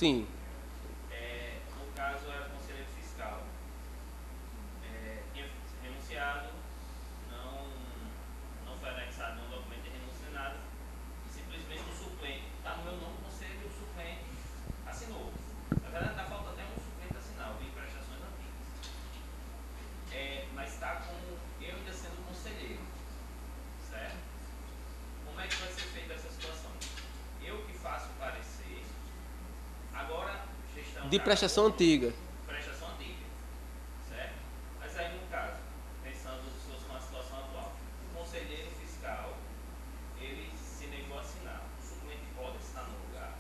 Sim. No caso, era conselheiro fiscal. Tinha renunciado, não, não foi anexado nenhum documento de renúncia, nada. E simplesmente o suplente, está no meu nome no conselho e o suplente assinou. Na verdade, ainda falta até um suplente assinar, eu vi prestações antigas. Mas está como eu ainda sendo conselheiro, certo? Como é que vai ser feita essa situação? Eu que faço o parecer, agora gestão De prestação antiga. prestação antiga, certo? Mas aí no caso, pensando se fosse uma situação atual, o conselheiro fiscal, ele se negou a assinar, o suplente pode assinar no lugar,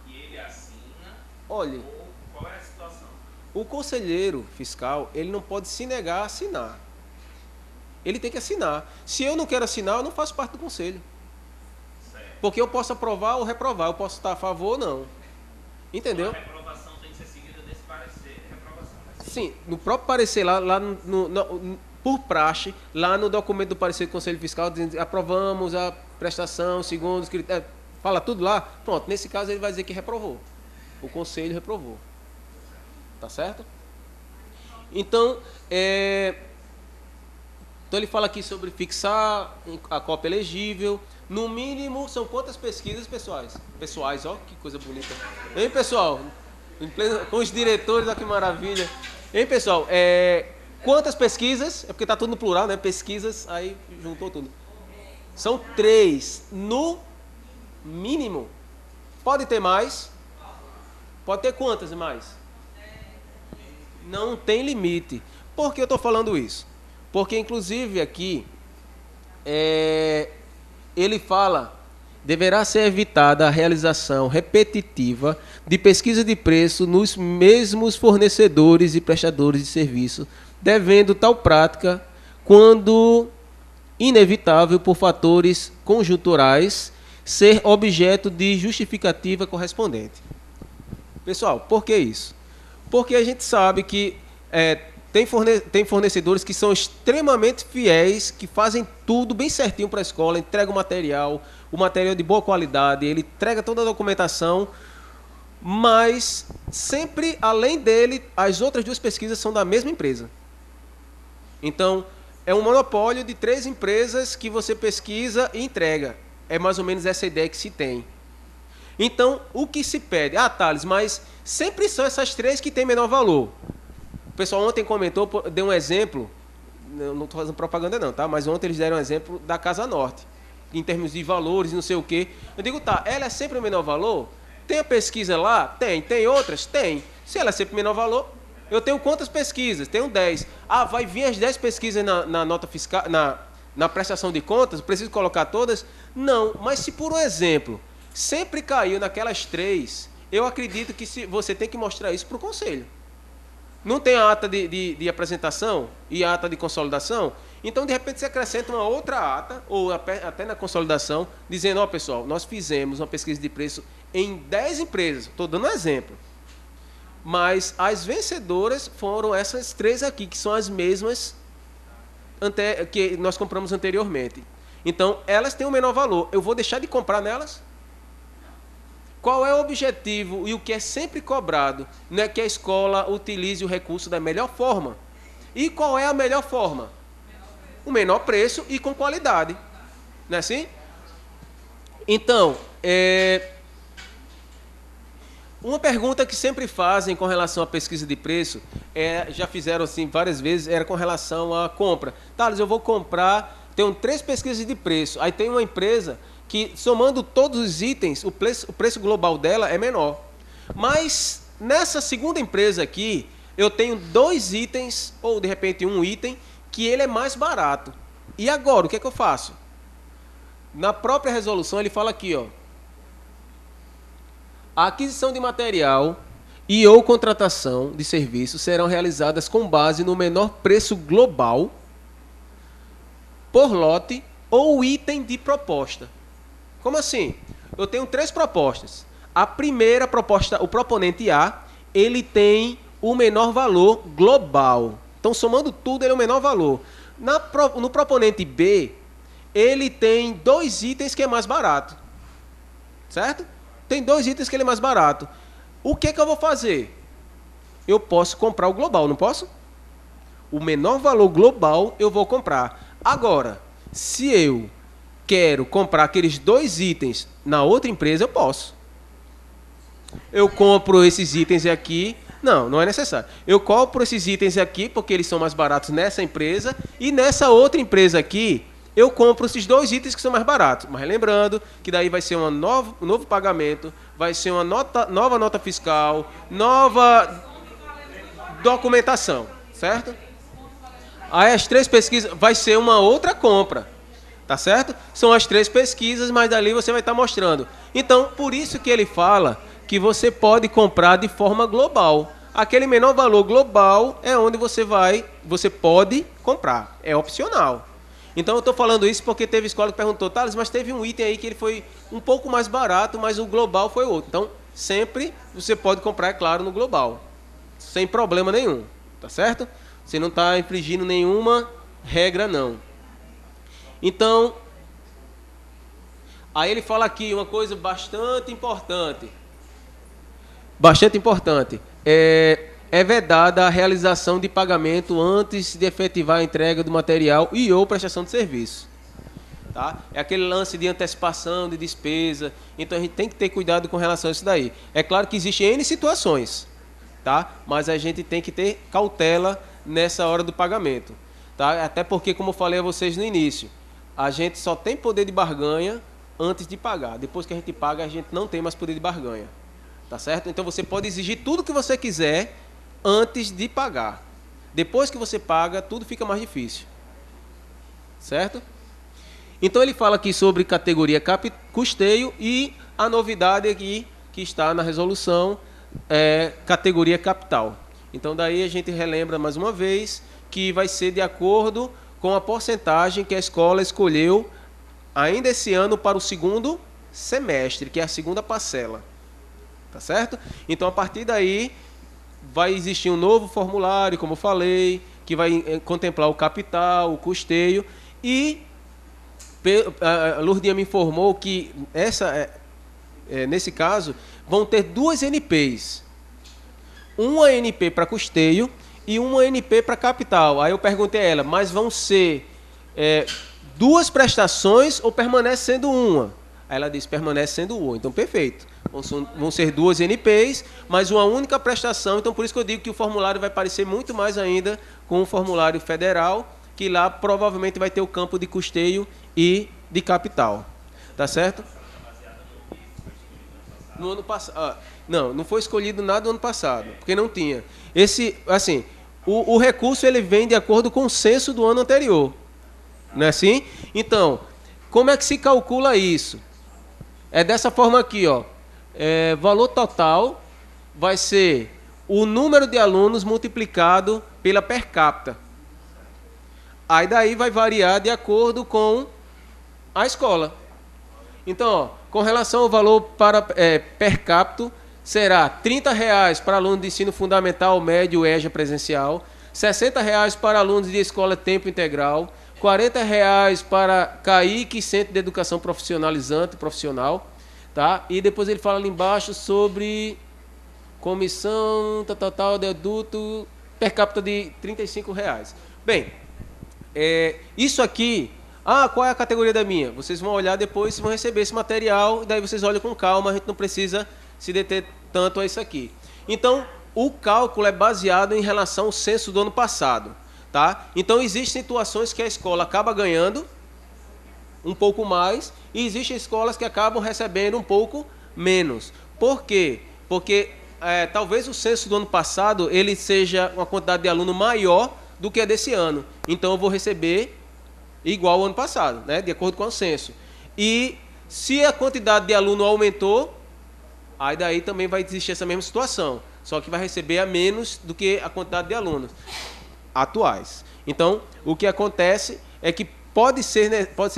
e ele assina, Olha, ou qual é a situação? o conselheiro fiscal, ele não pode se negar a assinar. Ele tem que assinar. Se eu não quero assinar, eu não faço parte do conselho. Certo. Porque eu posso aprovar ou reprovar, eu posso estar a favor ou não. Entendeu? A reprovação tem que ser seguida desse parecer, reprovação. Sim, no próprio parecer lá por praxe, lá no documento do parecer do Conselho Fiscal, dizendo, aprovamos a prestação segundo os critérios, fala tudo lá, pronto, nesse caso ele vai dizer que reprovou. O Conselho reprovou. Tá certo? Então, então ele fala aqui sobre fixar a cópia elegível. No mínimo, são quantas pesquisas pessoais? Pessoais, ó, que coisa bonita. Hein, pessoal? Com os diretores, ó, que maravilha. Hein, pessoal? Quantas pesquisas? É porque tá tudo no plural, né? Pesquisas, aí juntou tudo. São 3, no mínimo. Pode ter mais? Pode ter quantas mais? Não tem limite. Por que eu estou falando isso? Porque, inclusive, aqui, ele fala, deverá ser evitada a realização repetitiva de pesquisa de preço nos mesmos fornecedores e prestadores de serviço, devendo tal prática, quando inevitável por fatores conjunturais, ser objeto de justificativa correspondente. Pessoal, por que isso? Porque a gente sabe que tem fornecedores que são extremamente fiéis, que fazem tudo bem certinho para a escola, entregam o material de boa qualidade, ele entrega toda a documentação, mas sempre, além dele, as outras 2 pesquisas são da mesma empresa. Então, é um monopólio de 3 empresas que você pesquisa e entrega. É mais ou menos essa ideia que se tem. Então, o que se pede? Ah, Thales, mas sempre são essas 3 que têm menor valor. O pessoal ontem comentou, deu um exemplo, eu não estou fazendo propaganda não, tá? Mas ontem eles deram um exemplo da Casa Norte, em termos de valores, não sei o quê. Eu digo, tá, ela é sempre o menor valor? Tem a pesquisa lá? Tem. Tem outras? Tem. Se ela é sempre o menor valor, eu tenho quantas pesquisas? Tenho 10. Ah, vai vir as 10 pesquisas na nota fiscal, na prestação de contas? Preciso colocar todas? Não, mas se por um exemplo, sempre caiu naquelas 3, eu acredito que você tem que mostrar isso para o conselho. Não tem a ata de apresentação e a ata de consolidação? Então, de repente, você acrescenta uma outra ata, ou até na consolidação, dizendo, ó, pessoal, nós fizemos uma pesquisa de preço em 10 empresas. Estou dando um exemplo. Mas as vencedoras foram essas 3 aqui, que são as mesmas que nós compramos anteriormente. Então, elas têm um menor valor. Eu vou deixar de comprar nelas? Qual é o objetivo e o que é sempre cobrado? Não é que a escola utilize o recurso da melhor forma. E qual é a melhor forma? O menor preço e com qualidade. Não é assim? Então, uma pergunta que sempre fazem com relação à pesquisa de preço, já fizeram assim várias vezes, era com relação à compra. Thales, eu vou comprar, tenho 3 pesquisas de preço. Aí tem uma empresa que, somando todos os itens, o preço global dela é menor. Mas, nessa segunda empresa aqui, eu tenho 2 itens, ou de repente um item, que ele é mais barato. E agora, o que é que eu faço? Na própria resolução, ele fala aqui, ó. A aquisição de material e ou contratação de serviços serão realizadas com base no menor preço global por lote ou item de proposta. Como assim? Eu tenho 3 propostas. A primeira proposta, o proponente A, ele tem o menor valor global. Então, somando tudo, ele é o menor valor. No proponente B, ele tem 2 itens que é mais barato. Certo? Tem 2 itens que ele é mais barato. O que é que eu vou fazer? Eu posso comprar o global, não posso? O menor valor global eu vou comprar. Agora, se eu quero comprar aqueles 2 itens na outra empresa, eu posso. Eu compro esses itens aqui. Não, não é necessário. Eu compro esses itens aqui porque eles são mais baratos nessa empresa. E nessa outra empresa aqui, eu compro esses 2 itens que são mais baratos. Mas lembrando que daí vai ser um novo pagamento, vai ser uma nova nota fiscal, nova documentação, certo? Aí as 3 pesquisas vai ser uma outra compra, tá certo? São as 3 pesquisas, mas dali você vai estar mostrando. Então, por isso que ele fala que você pode comprar de forma global. Aquele menor valor global é onde você pode comprar, é opcional. Então eu estou falando isso porque teve escola que perguntou, Thales, mas teve um item aí que ele foi um pouco mais barato, mas o global foi outro. Então, sempre você pode comprar, é claro, no global, sem problema nenhum, tá certo? Você não está infringindo nenhuma regra, não. Então, aí ele fala aqui uma coisa bastante importante. Bastante importante. É vedada a realização de pagamento antes de efetivar a entrega do material e ou prestação de serviço. Tá? É aquele lance de antecipação de despesa. Então a gente tem que ter cuidado com relação a isso daí. É claro que existem N situações, tá? Mas a gente tem que ter cautela nessa hora do pagamento. Tá? Até porque, como eu falei a vocês no início, a gente só tem poder de barganha antes de pagar. Depois que a gente paga, a gente não tem mais poder de barganha. Tá certo? Então você pode exigir tudo que você quiser antes de pagar. Depois que você paga, tudo fica mais difícil. Certo? Então ele fala aqui sobre categoria custeio e a novidade aqui que está na resolução é categoria capital. Então daí a gente relembra mais uma vez que vai ser de acordo com a porcentagem que a escola escolheu ainda esse ano para o 2º semestre, que é a 2ª parcela. Tá certo? Então, a partir daí, vai existir um novo formulário, como eu falei, que vai contemplar o capital, o custeio. E a Lourdinha me informou que, nesse caso, vão ter 2 NPs. Uma NP para custeio e uma NP para capital. Aí eu perguntei a ela, mas vão ser 2 prestações ou permanece sendo uma? Aí ela disse, permanece sendo uma. Então, perfeito. Vão ser 2 NPs, mas uma única prestação. Então, por isso que eu digo que o formulário vai parecer muito mais ainda com o formulário federal, que lá provavelmente vai ter o campo de custeio e de capital. Tá certo? No ano passado. Não foi escolhido nada no ano passado, porque não tinha. O recurso ele vem de acordo com o censo do ano anterior. Não é assim? Então, como é que se calcula isso? É dessa forma aqui, ó. Valor total vai ser o número de alunos multiplicado pela per capita. Aí daí vai variar de acordo com a escola. Então, ó, com relação ao valor para per capita, será R$ 30 para alunos de ensino fundamental, médio, EJA presencial, R$ 60 para alunos de escola tempo integral, R$ 40 para CAIC, Centro de Educação Profissionalizante, profissional. Tá? E depois ele fala ali embaixo sobre comissão, de adulto, per capita de R$ 35. Bem, isso aqui, qual é a categoria da minha? Vocês vão olhar depois, vão receber esse material, e daí vocês olham com calma, a gente não precisa se deter tanto a isso aqui. Então, o cálculo é baseado em relação ao censo do ano passado. Tá? Então, existem situações que a escola acaba ganhando um pouco mais, e existem escolas que acabam recebendo um pouco menos. Por quê? Porque talvez o censo do ano passado ele seja uma quantidade de aluno maior do que a desse ano. Então eu vou receber igual ao ano passado, né? De acordo com o censo. E se a quantidade de aluno aumentou, aí daí também vai existir essa mesma situação. Só que vai receber a menos do que a quantidade de alunos atuais. Então, o que acontece é que pode ser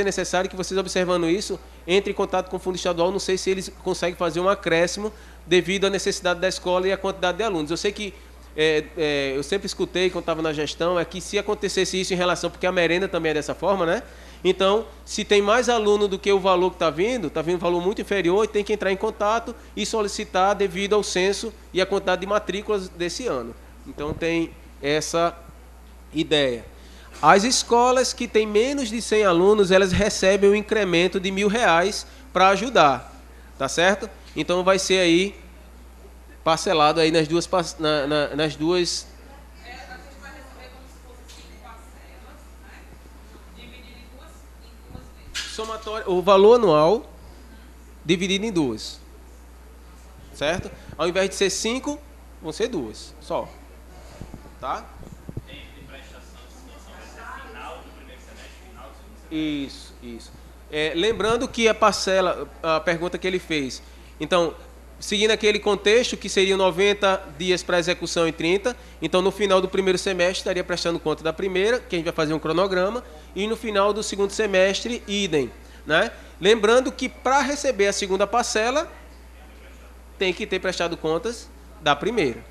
necessário que vocês, observando isso, entrem em contato com o Fundo Estadual. Não sei se eles conseguem fazer um acréscimo devido à necessidade da escola e à quantidade de alunos. Eu sei que eu sempre escutei quando estava na gestão, é que se acontecesse isso em relação, porque a merenda também é dessa forma, né? Então, se tem mais aluno do que o valor que está vindo um valor muito inferior, tem que entrar em contato e solicitar devido ao censo e a quantidade de matrículas desse ano. Então, tem essa ideia. As escolas que têm menos de 100 alunos, elas recebem um incremento de R$ 1.000 para ajudar, tá certo? Então, vai ser aí parcelado aí nas duas... nas duas A gente vai receber como se fosse 5 parcelas, né? Dividido em duas vezes. somatório, o valor anual dividido em duas, certo? Ao invés de ser 5, vão ser 2, só, tá? Entre prestação de situação vai ser final do primeiro semestre, final do segundo semestre. Isso. Lembrando que a parcela, a pergunta que ele fez, então, seguindo aquele contexto, que seriam 90 dias para execução e 30, então no final do primeiro semestre estaria prestando conta da primeira, que a gente vai fazer um cronograma, e no final do segundo semestre, idem, né? Lembrando que para receber a segunda parcela, tem que ter prestado contas da primeira.